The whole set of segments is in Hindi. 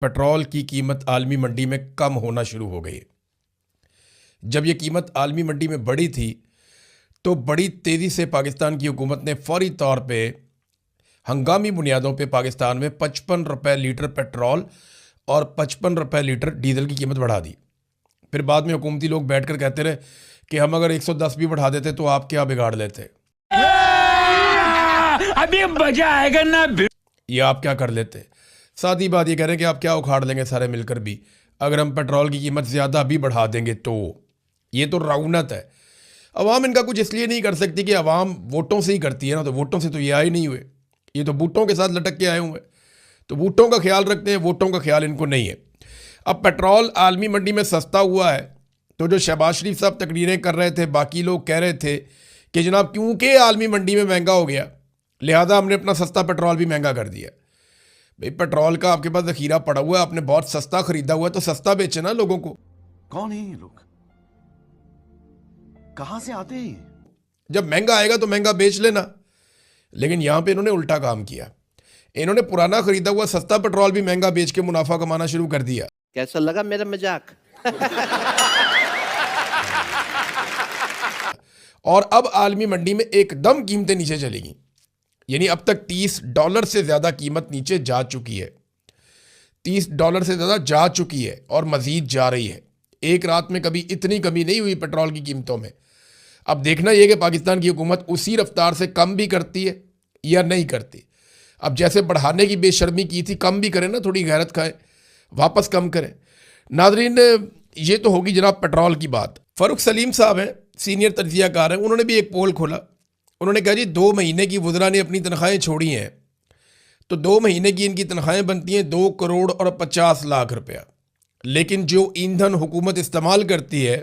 पेट्रोल की कीमत आलमी मंडी में कम होना शुरू हो गई। जब ये कीमत आलमी मंडी में बढ़ी थी तो बड़ी तेज़ी से पाकिस्तान की हुकूमत ने फौरी तौर पे हंगामी बुनियादों पे पाकिस्तान में 55 रुपये लीटर पेट्रोल और 55 रुपये लीटर डीजल की कीमत बढ़ा दी। फिर बाद में हुकूमती लोग बैठकर कहते रहे कि हम अगर 110 भी बढ़ा देते तो आप क्या बिगाड़ लेते, अभी मजा आएगा ना, ये आप क्या कर लेते। साथ ही बात ये कह रहे हैं कि आप क्या उखाड़ लेंगे सारे मिलकर भी अगर हम पेट्रोल की कीमत ज़्यादा भी बढ़ा देंगे तो। ये तो रौनत है। अवाम इनका कुछ इसलिए नहीं कर सकती कि अवाम वोटों से ही करती है ना, तो वोटों से तो ये आए नहीं हुए, ये तो बूटों के साथ लटक के आए हुए, तो बूटों का ख्याल रखते हैं, वोटों का ख्याल इनको नहीं है। अब पेट्रोल आलमी मंडी में सस्ता हुआ है तो जो शहबाज शरीफ साहब तकरीरें कर रहे थे, बाकी लोग कह रहे थे कि जनाब क्योंकि आलमी मंडी में महंगा हो गया लिहाजा हमने अपना सस्ता पेट्रोल भी महंगा कर दिया। भाई पेट्रोल का आपके पास ज़खीरा पड़ा हुआ है, आपने बहुत सस्ता खरीदा हुआ है तो सस्ता बेचे ना लोगों को। कौन है ये लोग, कहां से आते हैं? जब महंगा आएगा तो महंगा बेच लेना। लेकिन यहां पे इन्होंने उल्टा काम किया, इन्होंने पुराना खरीदा हुआ सस्ता पेट्रोल भी महंगा बेच के मुनाफा कमाना शुरू कर दिया। कैसा लगा मेरा मजाक? और अब आलमी मंडी में एकदम कीमतें नीचे चलेगी, यानी अब तक $30 से ज़्यादा कीमत नीचे जा चुकी है, $30 से ज़्यादा जा चुकी है और मज़ीद जा रही है। एक रात में कभी इतनी कमी नहीं हुई पेट्रोल की कीमतों में। अब देखना यह कि पाकिस्तान की हुकूमत उसी रफ्तार से कम भी करती है या नहीं करती। अब जैसे बढ़ाने की बेशर्मी की थी, कम भी करें ना, थोड़ी गैरत खाएं, वापस कम करें। नाजरीन, ये तो होगी जनाब पेट्रोल की बात। फ़ारूक सलीम साहब हैं, सीनियर तज्ज़ियाकार हैं, उन्होंने भी एक पोल खोला। उन्होंने कहा जी 2 महीने की वज़रा ने अपनी तनख्वाहें छोड़ी हैं तो 2 महीने की इनकी तनख्वाहें बनती हैं 2 करोड़ और 50 लाख रुपया, लेकिन जो ईंधन हुकूमत इस्तेमाल करती है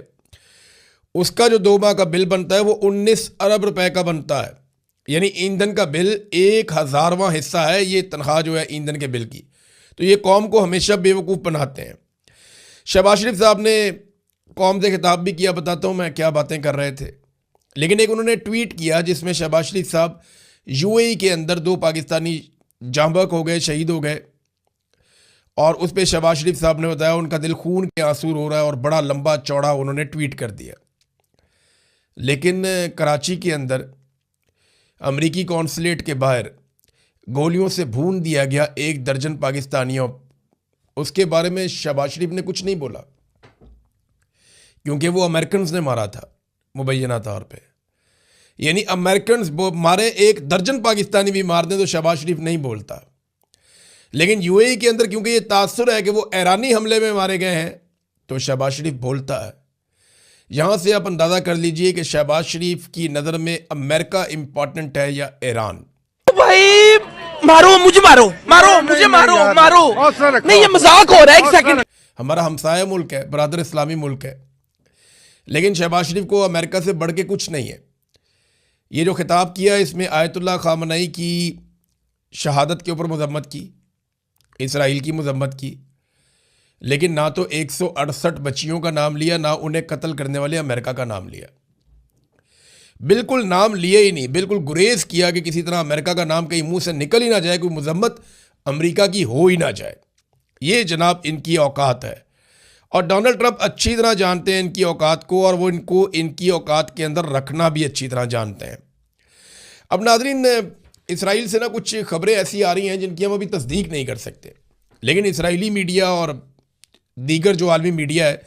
उसका जो 2 माह का बिल बनता है वो 19 अरब रुपए का बनता है। यानी ईंधन का बिल 1,000वां हिस्सा है ये तनख्वाह जो है ईंधन के बिल की। तो ये कौम को हमेशा बेवकूफ़ बनाते हैं। शहबाज शरीफ साहब ने कौम से खिताब भी किया, बताता हूँ मैं क्या बातें कर रहे थे। लेकिन एक उन्होंने ट्वीट किया जिसमें शहबाज शरीफ साहब यूएई के अंदर 2 पाकिस्तानी जांबक हो गए, शहीद हो गए, और उस पर शहबाज शरीफ साहब ने बताया उनका दिल खून के आंसू रो रहा है और बड़ा लंबा चौड़ा उन्होंने ट्वीट कर दिया। लेकिन कराची के अंदर अमरीकी कौंसलेट के बाहर गोलियों से भून दिया गया 1 दर्जन पाकिस्तानियों, उसके बारे में शहबाज शरीफ ने कुछ नहीं बोला क्योंकि वो अमेरिकन ने मारा था मुबैना तौर पे। यानी अमेरिकन मारे 1 दर्जन पाकिस्तानी भी मार दें तो शहबाज शरीफ नहीं बोलता। लेकिन यूएई के अंदर क्योंकि ये तासुर है कि वो ईरानी हमले में मारे गए हैं तो शहबाज शरीफ बोलता है। यहाँ से आप अंदाज़ा कर लीजिए कि शहबाज शरीफ की नज़र में अमेरिका इम्पॉर्टेंट है या ईरान। भाई मारो मुझे, मारो मारो मुझे, मारो मारो, नहीं ये मजाक हो रहा है। 1 सेकंड, हमारा हमसाया मुल्क है, बरादर इस्लामी मुल्क है, लेकिन शहबाज शरीफ को अमेरिका से बढ़ के कुछ नहीं है। ये जो खिताब किया इसमें आयतुल्लाह खामनई की शहादत के ऊपर मजम्मत की, इसराइल की मजम्मत की, लेकिन ना तो 168 बच्चियों का नाम लिया, ना उन्हें कत्ल करने वाले अमेरिका का नाम लिया। बिल्कुल नाम लिए ही नहीं, बिल्कुल गुरेज किया कि किसी तरह अमेरिका का नाम कहीं मुंह से निकल ही ना जाए, कोई मजम्मत अमेरिका की हो ही ना जाए। ये जनाब इनकी औकात है और डोनाल्ड ट्रंप अच्छी तरह जानते हैं इनकी औकात को, और वो इनको इनकी औकात के अंदर रखना भी अच्छी तरह जानते हैं। अब नाज़रीन, इसराइल से ना कुछ खबरें ऐसी आ रही हैं जिनकी हम अभी तस्दीक नहीं कर सकते, लेकिन इसराइली मीडिया और दीगर जो आलमी मीडिया है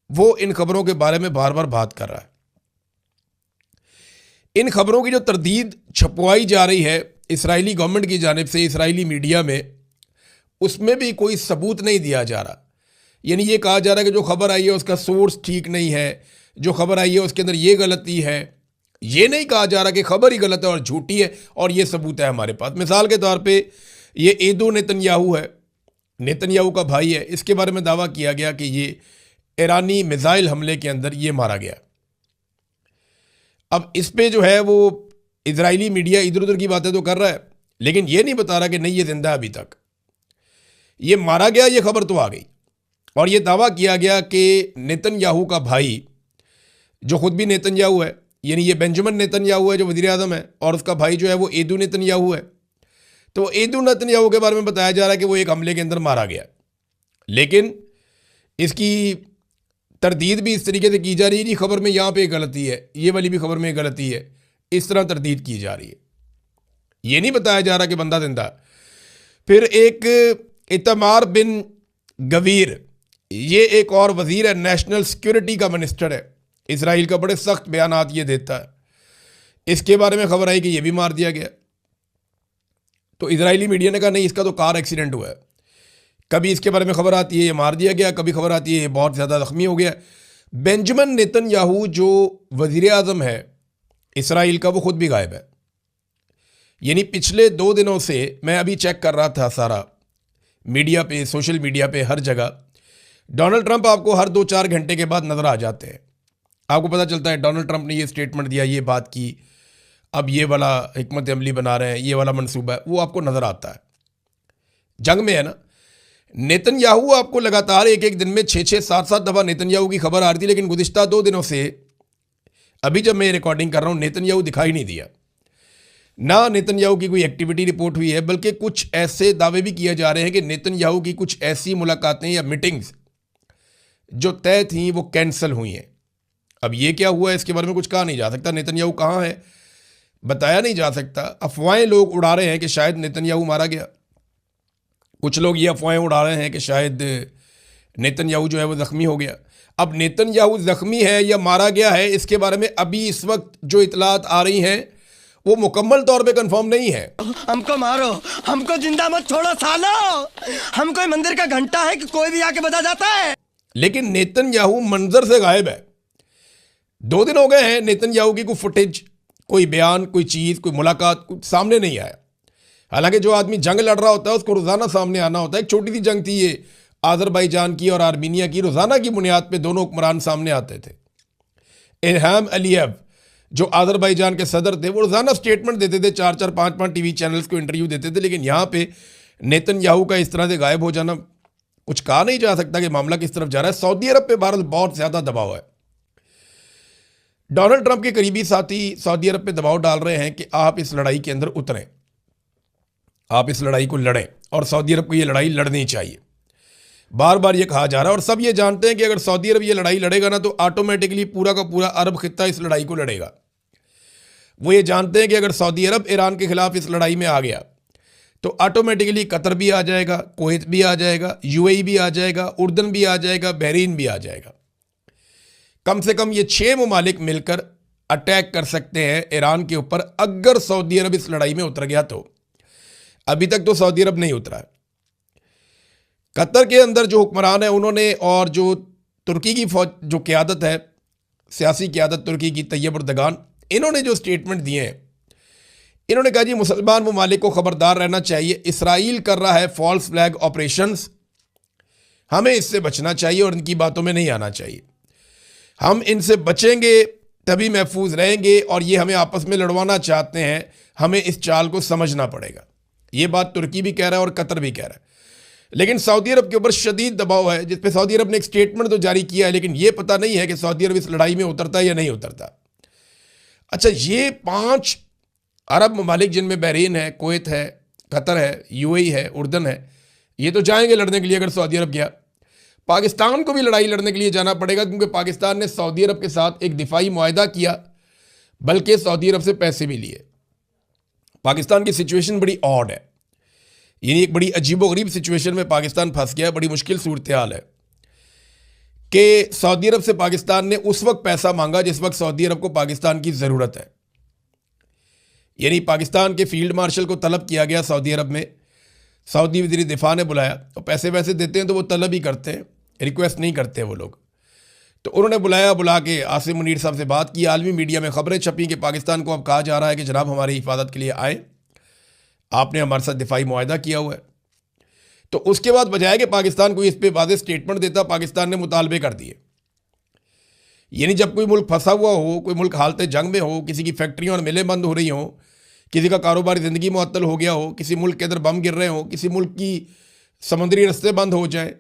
वो इन खबरों के बारे में बार बार बात कर रहा है। इन खबरों की जो तरदीद छपवाई जा रही है इसराइली गवर्नमेंट की जानिब से इसराइली मीडिया में, उसमें भी कोई सबूत नहीं दिया जा रहा। यानी ये कहा जा रहा है कि जो खबर आई है उसका सोर्स ठीक नहीं है, जो खबर आई है उसके अंदर ये गलती है। ये नहीं कहा जा रहा कि खबर ही गलत है और झूठी है और ये सबूत है हमारे पास। मिसाल के तौर पे ये एदो नेतन्याहू है, नेतन्याहू का भाई है, इसके बारे में दावा किया गया कि ये ईरानी मिसाइल हमले के अंदर ये मारा गया। अब इस पे जो है वो इजरायली मीडिया इधर उधर की बातें तो कर रहा है, लेकिन ये नहीं बता रहा कि नहीं ये जिंदा है, अभी तक ये मारा गया, ये खबर तो आ गई। और ये दावा किया गया कि नेतन्याहू का भाई, जो खुद भी नेतन्याहू है, यानी ये बेंजामिन नेतन्याहू है जो वज़ीर आज़म है, और उसका भाई जो है वो एदू नेतन्याहू है, तो ईद उल नेतन्याहू के बारे में बताया जा रहा है कि वो एक हमले के अंदर मारा गया। लेकिन इसकी तरदीद भी इस तरीके से की जा रही है, जी खबर में यहाँ पे गलती है, ये वाली भी खबर में गलती है, इस तरह तरदीद की जा रही है। ये नहीं बताया जा रहा कि बंदा जिंदा है। फिर एक इतमार बिन गवीर, ये एक और वजीर है, नेशनल सिक्योरिटी का मिनिस्टर है, इसराइल का, बड़े सख्त बयानात ये देता है। इसके बारे में खबर आई कि ये भी मार दिया गया। तो इजरायली मीडिया ने कहा नहीं, इसका तो कार एक्सीडेंट हुआ है। कभी इसके बारे में खबर आती है ये मार दिया गया, कभी खबर आती है ये बहुत ज़्यादा ज़ख्मी हो गया। बेंजामिन नेतन्याहू जो वज़ीर आज़म है इसराइल का, वो खुद भी गायब है। यानी पिछले 2 दिनों से मैं अभी चेक कर रहा था सारा मीडिया पे, सोशल मीडिया पे, हर जगह डोनाल्ड ट्रंप आपको हर 2-4 घंटे के बाद नज़र आ जाते हैं। आपको पता चलता है डोनाल्ड ट्रंप ने ये स्टेटमेंट दिया, ये बात की, अब ये वाला हिकमत अमली बना रहे हैं, ये वाला मनसूबा है, वो आपको नज़र आता है। जंग में है ना, नेतन्याहू आपको लगातार एक एक दिन में 6-6, 7-7 दफ़ा नेतन्याहू की खबर आ रही थी, लेकिन गुज़िश्ता 2 दिनों से, अभी जब मैं रिकॉर्डिंग कर रहा हूँ, नेतन्याहू दिखाई नहीं दिया। ना नेतन्याहू की कोई एक्टिविटी रिपोर्ट हुई है, बल्कि कुछ ऐसे दावे भी किए जा रहे हैं कि नेतन्याहू की कुछ ऐसी मुलाकातें या मीटिंग्स जो तय थीं वो कैंसिल हुई हैं। अब ये क्या हुआ है इसके बारे में कुछ कहा नहीं जा सकता। नेतन्याहू कहाँ है बताया नहीं जा सकता। अफवाहें लोग उड़ा रहे हैं कि शायद नेतन्याहू मारा गया। कुछ लोग ये अफवाहें उड़ा रहे हैं कि शायद नेतन्याहू जो है वो ज़ख्मी हो गया। अब नेतन्याहू ज़ख्मी है या मारा गया है, इसके बारे में अभी इस वक्त जो इतलात आ रही हैं वो मुकम्मल तौर पे कंफर्म नहीं है। हमको मारो, हमको जिंदा मत छोड़ो सालो, हम कोई मंदिर का घंटा है कि कोई भी आके बजा जाता है। लेकिन नेतन्याहू मंजर से गायब है। 2 दिन हो गए हैं, नेतन्याहू की कोई फुटेज, कोई बयान, कोई चीज़, कोई मुलाकात कुछ सामने नहीं आया। हालांकि जो आदमी जंग लड़ रहा होता है उसको रोज़ाना सामने आना होता है। एक छोटी सी जंग थी ये आज़रबाईजान की और आर्मीनिया की, रोज़ाना की बुनियाद पे दोनों हुक्मरान सामने आते थे। इल्हाम अलीयव जो आज़रबाईजान के सदर थे, वो रोज़ाना स्टेटमेंट देते थे, 4-4, 5-5 टीवी चैनल्स को इंटरव्यू देते थे। लेकिन यहाँ पे नेतन्याहू का इस तरह से गायब हो जाना, कुछ कहा नहीं जा सकता कि मामला किस तरफ जा रहा है। सऊदी अरब पे भारत बहुत ज़्यादा दबाव है। डोनाल्ड ट्रंप के करीबी साथी सऊदी अरब पे दबाव डाल रहे हैं कि आप इस लड़ाई के अंदर उतरें, आप इस लड़ाई को लड़ें, और सऊदी अरब को ये लड़ाई लड़नी चाहिए। बार बार ये कहा जा रहा है और सब ये जानते हैं कि अगर सऊदी अरब ये लड़ाई लड़ेगा ना तो ऑटोमेटिकली पूरा का पूरा अरब खित्ता इस लड़ाई को लड़ेगा। वो ये जानते हैं कि अगर सऊदी अरब ईरान के खिलाफ इस लड़ाई में आ गया तो ऑटोमेटिकली कतर भी आ जाएगा, कुवैत भी आ जाएगा, यूएई भी आ जाएगा, उर्दन भी आ जाएगा, बहरीन भी आ जाएगा। कम से कम ये 6 ममालिक मिलकर अटैक कर सकते हैं ईरान के ऊपर अगर सऊदी अरब इस लड़ाई में उतर गया तो। अभी तक तो सऊदी अरब नहीं उतरा है। कतर के अंदर जो हुक्मरान है उन्होंने, और जो तुर्की की फौज जो क़यादत है, सियासी क़यादत तुर्की की, तैयब अर्दगान, इन्होंने जो स्टेटमेंट दिए हैं, इन्होंने कहा जी मुसलमान ममालिक को खबरदार रहना चाहिए, इसराइल कर रहा है फॉल्स फ्लैग ऑपरेशंस, हमें इससे बचना चाहिए और इनकी बातों में नहीं आना चाहिए। हम इनसे बचेंगे तभी महफूज रहेंगे, और ये हमें आपस में लड़वाना चाहते हैं, हमें इस चाल को समझना पड़ेगा। ये बात तुर्की भी कह रहा है और कतर भी कह रहा है। लेकिन सऊदी अरब के ऊपर शदीद दबाव है, जिस पे सऊदी अरब ने एक स्टेटमेंट तो जारी किया है, लेकिन ये पता नहीं है कि सऊदी अरब इस लड़ाई में उतरता है या नहीं उतरता। अच्छा, ये 5 अरब ममालिक जिनमें बहरीन है, कुवैत है, कतर है, यूएई है, उर्दन है, ये तो जाएंगे लड़ने के लिए अगर सऊदी अरब गया। पाकिस्तान को भी लड़ाई लड़ने के लिए जाना पड़ेगा, क्योंकि पाकिस्तान ने सऊदी अरब के साथ एक दिफाई मुआहदा किया, बल्कि सऊदी अरब से पैसे भी लिए। पाकिस्तान की सिचुएशन बड़ी ऑड है, यानी एक बड़ी अजीबोगरीब सिचुएशन में पाकिस्तान फंस गया है। बड़ी मुश्किल सूरत हाल है कि सऊदी अरब से पाकिस्तान ने उस वक्त पैसा मांगा जिस वक्त सऊदी अरब को पाकिस्तान की ज़रूरत है। यानी पाकिस्तान के फील्ड मार्शल को तलब किया गया सऊदी अरब में, सऊदी वज़ीर दिफा ने बुलाया, तो पैसे वैसे देते हैं तो वो तलब ही करते हैं, रिक्वेस्ट नहीं करते वो लोग। तो उन्होंने बुलाया, बुला के आसिम मुनीर साहब से बात की। आलमी मीडिया में खबरें छपी कि पाकिस्तान को अब कहा जा रहा है कि जनाब हमारी हिफाजत के लिए आए, आपने हमारे साथ दिफाई मुआहदा किया हुआ है। तो उसके बाद बजाय कि पाकिस्तान को इस पर वाज़ेह स्टेटमेंट देता, पाकिस्तान ने मुतालबे कर दिए। यानी जब कोई मुल्क फंसा हुआ हो, कोई मुल्क हालत जंग में हो, किसी की फैक्ट्रियाँ और मिलें बंद हो रही हों, किसी का कारोबारी ज़िंदगी मुअत्तल हो गया हो, किसी मुल्क के अंदर बम गिर रहे हों, किसी मुल्क की समुद्री रस्ते बंद हो जाए,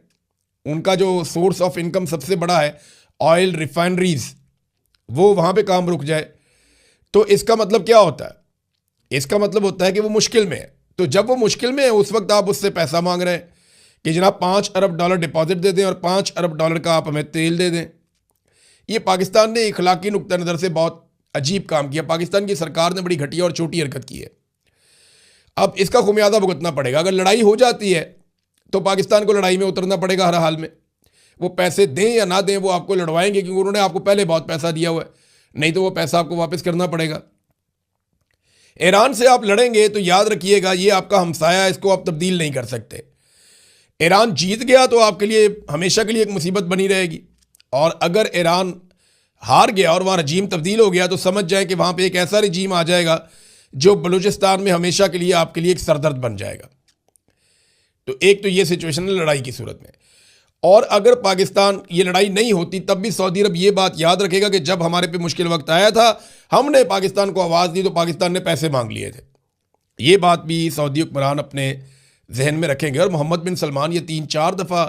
उनका जो सोर्स ऑफ इनकम सबसे बड़ा है ऑयल रिफाइनरीज, वो वहाँ पे काम रुक जाए, तो इसका मतलब क्या होता है? इसका मतलब होता है कि वो मुश्किल में है। तो जब वो मुश्किल में है उस वक्त आप उससे पैसा मांग रहे हैं कि जनाब $5 अरब डिपॉजिट दे दें और $5 अरब का आप हमें तेल दे दें। ये पाकिस्तान ने इखलाकी नुक्ता नज़र से बहुत अजीब काम किया। पाकिस्तान की सरकार ने बड़ी घटिया और छोटी हरकत की है। अब इसका खुमियाजा भुगतना पड़ेगा। अगर लड़ाई हो जाती है तो पाकिस्तान को लड़ाई में उतरना पड़ेगा हर हाल में। वो पैसे दें या ना दें, वो आपको लड़वाएंगे क्योंकि उन्होंने आपको पहले बहुत पैसा दिया हुआ है, नहीं तो वो पैसा आपको वापस करना पड़ेगा। ईरान से आप लड़ेंगे तो याद रखिएगा ये आपका हमसाया है, इसको आप तब्दील नहीं कर सकते। ईरान जीत गया तो आपके लिए हमेशा के लिए एक मुसीबत बनी रहेगी, और अगर ईरान हार गया और वहाँ रजीम तब्दील हो गया तो समझ जाए कि वहाँ पे एक ऐसा रजीम आ जाएगा जो बलूचिस्तान में हमेशा के लिए आपके लिए एक सरदर्द बन जाएगा। तो एक तो ये सिचुएशन है लड़ाई की सूरत में। और अगर पाकिस्तान ये लड़ाई नहीं होती तब भी सऊदी अरब ये बात याद रखेगा कि जब हमारे पे मुश्किल वक्त आया था हमने पाकिस्तान को आवाज़ दी तो पाकिस्तान ने पैसे मांग लिए थे। ये बात भी सऊदी हुक्मरान अपने जहन में रखेंगे। और मोहम्मद बिन सलमान ये 3-4 दफ़ा